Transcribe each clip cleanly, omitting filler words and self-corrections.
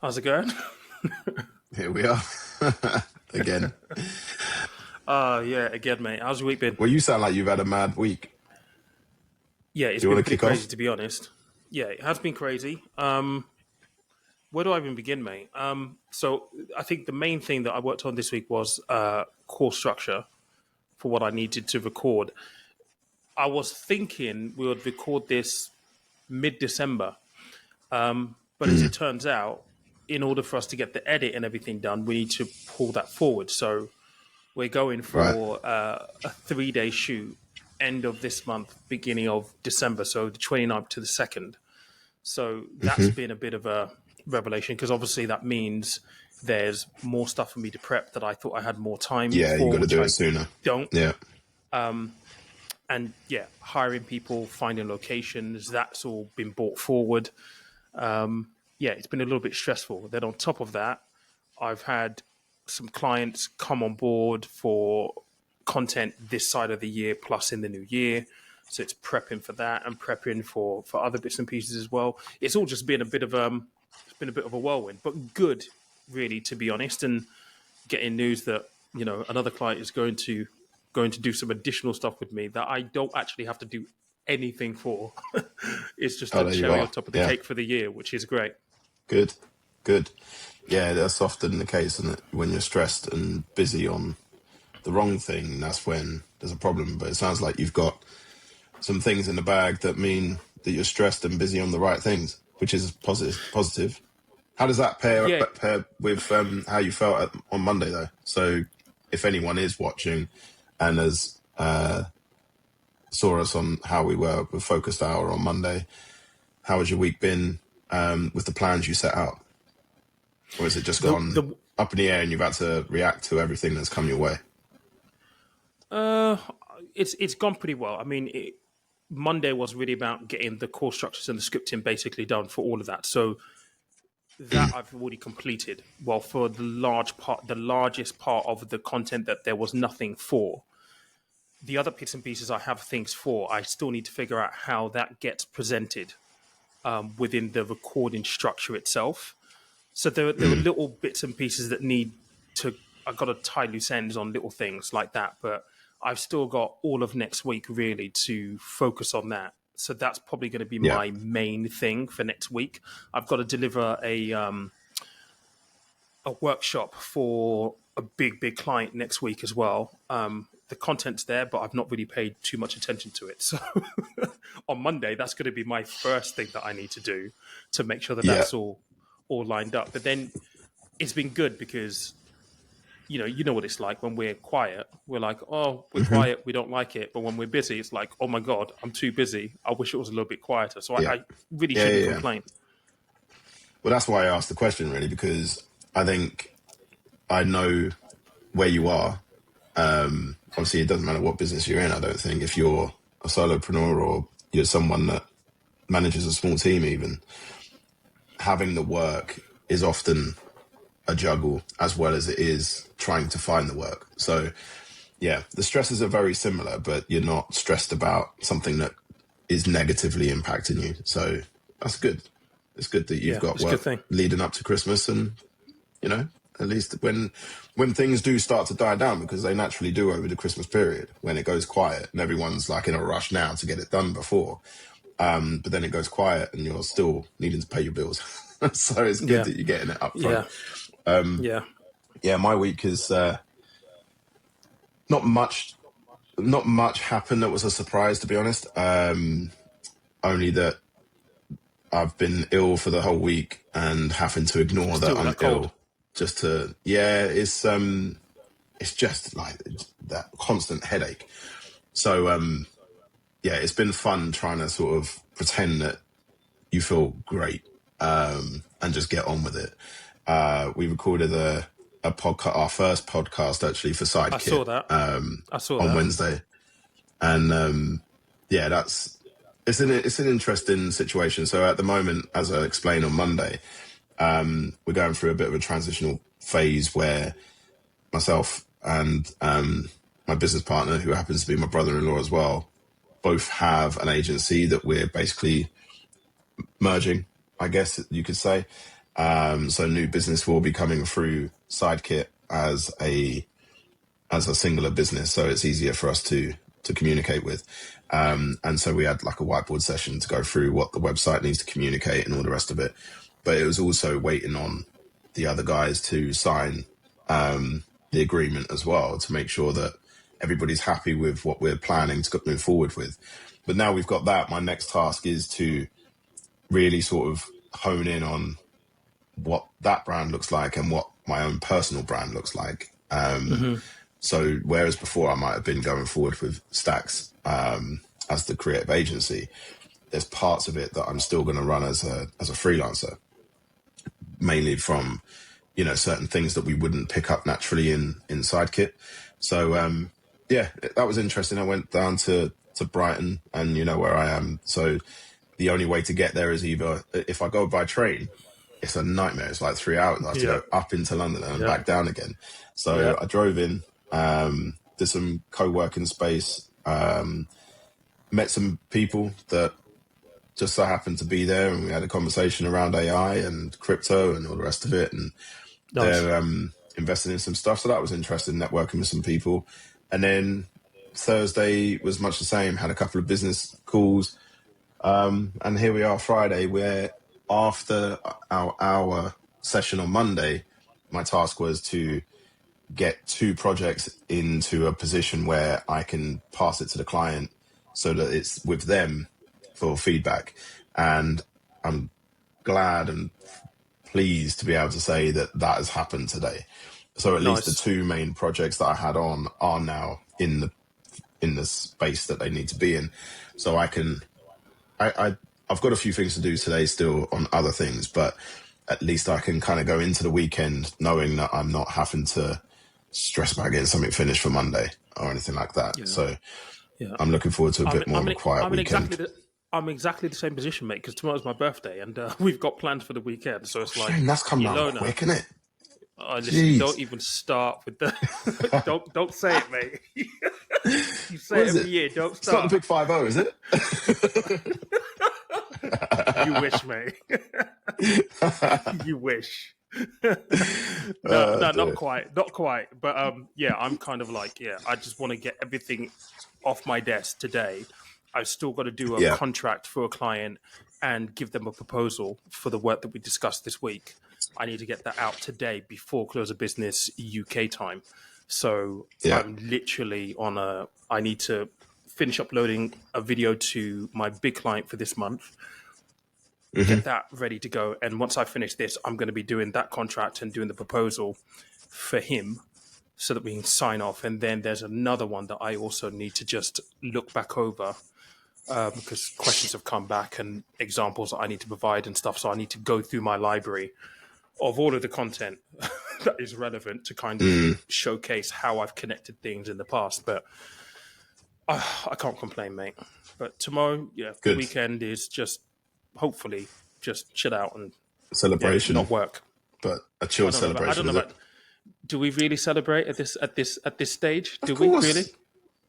How's it going? Here we are again. Yeah, again, mate. How's your week been? Well, you sound like you've had a mad week. Yeah, it's Do you been want to pretty kick off? crazy, to be honest. Yeah, it has been crazy. Where do I even begin, mate? So I think the main thing that I worked on this week was core structure for what I needed to record. I was thinking we would record this mid-December, but as it turns out, in order for us to get the edit and everything done, we need to pull that forward. So we're going Right. for a 3-day shoot, end of this month, beginning of December, so the 29th to the 2nd. So that's been a bit of a revelation because obviously that means there's more stuff for me to prep that I thought I had more time Yeah, you for, got to which do it I sooner. don't. Yeah. And yeah, hiring people, finding locations, that's all been brought forward. Yeah, it's been a little bit stressful. Then on top of that, I've had some clients come on board for content this side of the year plus in the new year. So it's prepping for that and prepping for other bits and pieces as well. It's all just been a bit of it's been a bit of a whirlwind, but good, really, to be honest. And getting news that another client is going to do some additional stuff with me that I don't actually have to do anything for. It's just Oh, a there you cherry on are. top of the Yeah. cake for the year, which is great. Good. Good. Yeah, that's often the case, isn't it? When you're stressed and busy on the wrong thing, that's when there's a problem. But it sounds like you've got some things in the bag that mean that you're stressed and busy on the right things, which is positive. How does that Yeah, pair with how you felt on Monday, though? So if anyone is watching and has saw us on how we were with Focused Hour on Monday, how has your week been with the plans you set out? Or has it just the gone the up in the air and you've had to react to everything that's come your way? it's gone pretty well. I mean, Monday was really about getting the core structures and the scripting basically done for all of that. So that I've already completed. Well, for the largest part of the content that there was nothing for. The other bits and pieces I have things for. I still need to figure out how that gets presented within the recording structure itself. So there are little bits and pieces that need to. I've got to tie loose ends on little things like that, but I've still got all of next week really to focus on that. So that's probably going to be Yeah. my main thing for next week. I've got to deliver a workshop for a big client next week as well. The content's there, but I've not really paid too much attention to it. So on Monday, that's going to be my first thing that I need to do to make sure that Yeah. that's all lined up. But then it's been good because you know what it's like when we're quiet. We're like, oh, we're quiet, we don't like it. But when we're busy, it's like, oh my god, I'm too busy. I wish it was a little bit quieter. So Yeah. I really Yeah. shouldn't Yeah. complain. Well, that's why I asked the question, really, because I think I know where you are. Obviously, it doesn't matter what business you're in, I don't think. If you're a solopreneur or you're someone that manages a small team, even, having the work is often a juggle as well as it is trying to find the work. So, yeah, the stresses are very similar, but you're not stressed about something that is negatively impacting you. So that's good. It's good that you've Yeah, got it's a good work thing. leading up to Christmas, and at least when things do start to die down, because they naturally do over the Christmas period, when it goes quiet and everyone's like in a rush now to get it done before, but then it goes quiet and you're still needing to pay your bills. So it's good Yeah, that you're getting it up front. yeah, yeah. Yeah, my week is not much happened that was a surprise, to be honest. Only that I've been ill for the whole week and having to ignore that Still with I'm that cold. ill just to, yeah, it's just like that constant headache. So yeah, it's been fun trying to sort of pretend that you feel great and just get on with it. We recorded a podcast, our first podcast actually for I Sidekit saw that. I saw on that. Wednesday, and yeah, it's an interesting situation. So at the moment, as I explained on Monday, we're going through a bit of a transitional phase where myself and my business partner, who happens to be my brother-in-law as well, both have an agency that we're basically merging, I guess you could say. So new business will be coming through Sidekit as a singular business, so it's easier for us to communicate with. And so we had like a whiteboard session to go through what the website needs to communicate and all the rest of it. But it was also waiting on the other guys to sign the agreement as well, to make sure that everybody's happy with what we're planning to move forward with. But now we've got that, my next task is to really sort of hone in on what that brand looks like and what my own personal brand looks like. So whereas before I might have been going forward with Stacks as the creative agency, there's parts of it that I'm still going to run as a freelancer, mainly from, you know, certain things that we wouldn't pick up naturally in Sidekit. So yeah, that was interesting. I went down to Brighton, and you know where I am. So the only way to get there is either, if I go by train, it's a nightmare. It's like 3 hours. I have to go up into London and back down again. So I drove in, did some co-working space, met some people that just so happened to be there, and we had a conversation around AI and crypto and all the rest of it. And they're investing in some stuff. So that was interesting, networking with some people. And then Thursday was much the same, had a couple of business calls. And here we are Friday, where after our hour session on Monday, my task was to get 2 projects into a position where I can pass it to the client so that it's with them for feedback. And I'm glad and pleased to be able to say that that has happened today. So at least the 2 main projects that I had on are now in the space that they need to be in. So I've got a few things to do today still on other things, but at least I can kind of go into the weekend knowing that I'm not having to stress about getting something finished for Monday or anything like that. Yeah. So I'm looking forward to a bit more of a quiet weekend. I'm exactly the same position, mate, because tomorrow's my birthday and we've got plans for the weekend. So it's like, that's come around quick, isn't it? Listen, don't even start with the don't say it, mate. You say it every year, don't start. It's not the big 5-0, is it? You wish, mate. You wish. No, not quite. But yeah, I'm kind of like, I just want to get everything off my desk today. I've still got to do a contract for a client and give them a proposal for the work that we discussed this week. I need to get that out today before close of business UK time. So I'm literally I need to finish uploading a video to my big client for this month, get that ready to go. And once I finish this, I'm going to be doing that contract and doing the proposal for him so that we can sign off. And then there's another one that I also need to just look back over because questions have come back and examples that I need to provide and stuff. So I need to go through my library of all of the content that is relevant to kind of showcase how I've connected things in the past. But I can't complain, mate. But tomorrow, the weekend is just hopefully just chill out and celebration, not work. But a chill celebration. Do we really celebrate at this stage? Do we really?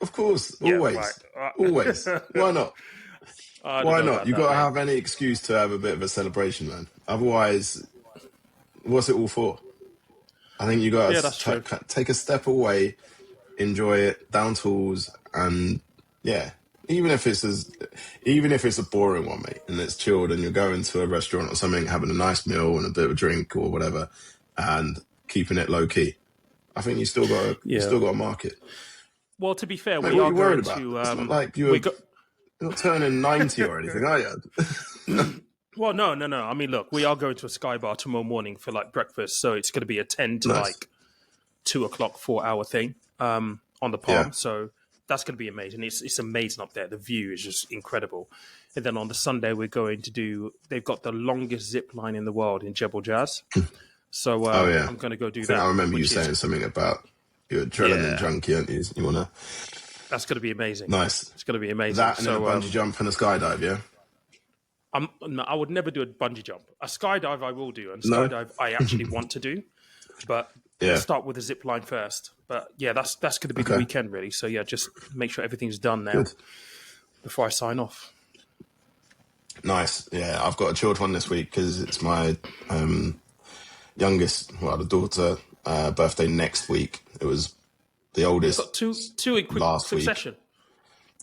Of course, always, right. Always. Why not? Why not? You've got to have any excuse to have a bit of a celebration, man. Otherwise, what's it all for? I think you got to take a step away, enjoy it, down tools, and even if it's a boring one, mate, and it's chilled, and you're going to a restaurant or something, having a nice meal and a bit of a drink or whatever, and keeping it low key. I think you still got to market. Well, to be fair, we are going to. It's not like you're not turning 90 or anything, are you? Well, no. I mean, look, we are going to a Sky Bar tomorrow morning for like breakfast, so it's going to be a 10 to like 2 o'clock 4-hour thing on the Palm. So that's going to be amazing. It's amazing up there. The view is just incredible. And then on the Sunday, we're going to do. They've got the longest zip line in the world in Jebel Jazz. So I'm going to go do that. I remember you saying something about you're an adrenaline junkie, aren't you? You wanna? That's going to be amazing. Nice. It's going to be amazing. That and then a bungee jump and a skydive, yeah. No, I would never do a bungee jump. A skydive I will do, and skydive I actually want to do. But let's start with the zip line first. But that's going to be the weekend really. So just make sure everything's done now before I sign off. Nice. Yeah, I've got a chilled one this week because it's my youngest, well, the daughter, birthday next week. It was the You've oldest got two in quick last week. succession.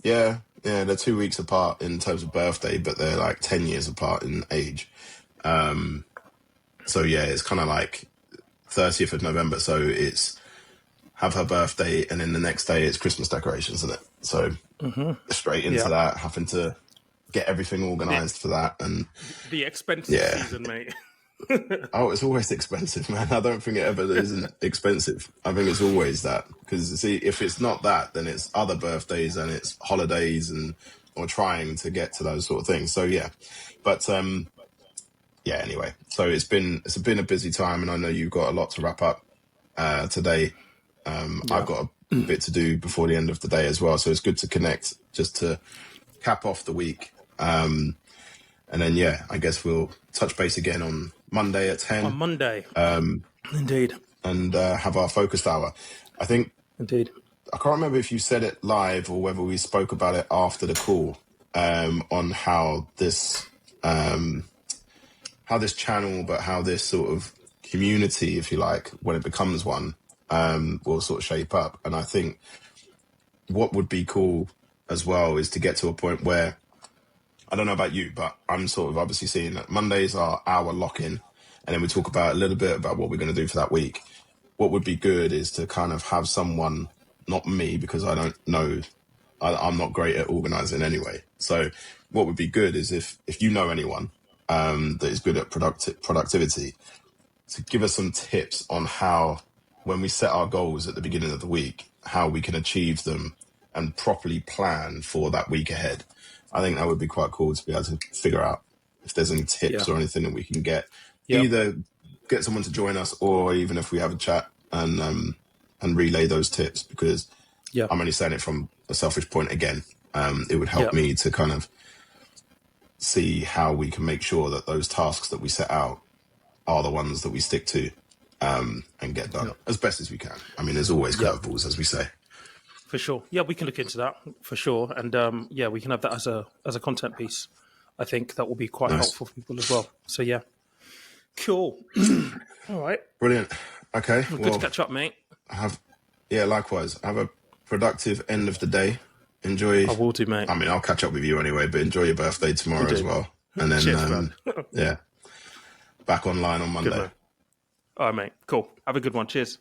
Yeah, yeah, they're 2 weeks apart in terms of birthday, but they're like 10 years apart in age. So yeah, it's kind of like 30th of November. So it's have her birthday, and then the next day it's Christmas decorations, isn't it? So straight into Yeah. that, having to get everything The, organised for that, and the expensive yeah. season, mate. Oh, it's always expensive, man. I don't think it ever isn't expensive. I think it's always that, because see, if it's not that, then it's other birthdays and it's holidays and or trying to get to those sort of things. So yeah, but yeah. Anyway, so it's been a busy time, and I know you've got a lot to wrap up today. Yeah. I've got a bit to do before the end of the day as well, so it's good to connect just to cap off the week. And then yeah, I guess we'll touch base again on Monday at 10. On Monday. Indeed. And have our focused hour. I think Indeed. I can't remember if you said it live or whether we spoke about it after the call, on how this channel, but how this sort of community, if you like, when it becomes one, will sort of shape up. And I think what would be cool as well is to get to a point where, I don't know about you, but I'm sort of obviously seeing that Mondays are our lock-in, and then we talk about a little bit about what we're going to do for that week. What would be good is to kind of have someone, not me, because I don't know, I'm not great at organising anyway. So what would be good is if you know anyone that is good at productivity, to give us some tips on how, when we set our goals at the beginning of the week, how we can achieve them and properly plan for that week ahead. I think that would be quite cool to be able to figure out if there's any tips or anything that we can get. Yep. Either get someone to join us, or even if we have a chat and relay those tips, because I'm only saying it from a selfish point again. It would help me to kind of see how we can make sure that those tasks that we set out are the ones that we stick to and get done as best as we can. I mean, there's always curveballs, as we say. For sure. Yeah, we can look into that for sure. And yeah, we can have that as a content piece. I think that will be quite helpful for people as well. So yeah. Cool. All right. Brilliant. Okay. Well, good to catch up, mate. Likewise. Have a productive end of the day. Enjoy. I will do, mate. I mean, I'll catch up with you anyway, but enjoy your birthday tomorrow as well. And then, cheers, man. yeah, back online on Monday. All right, mate. Cool. Have a good one. Cheers.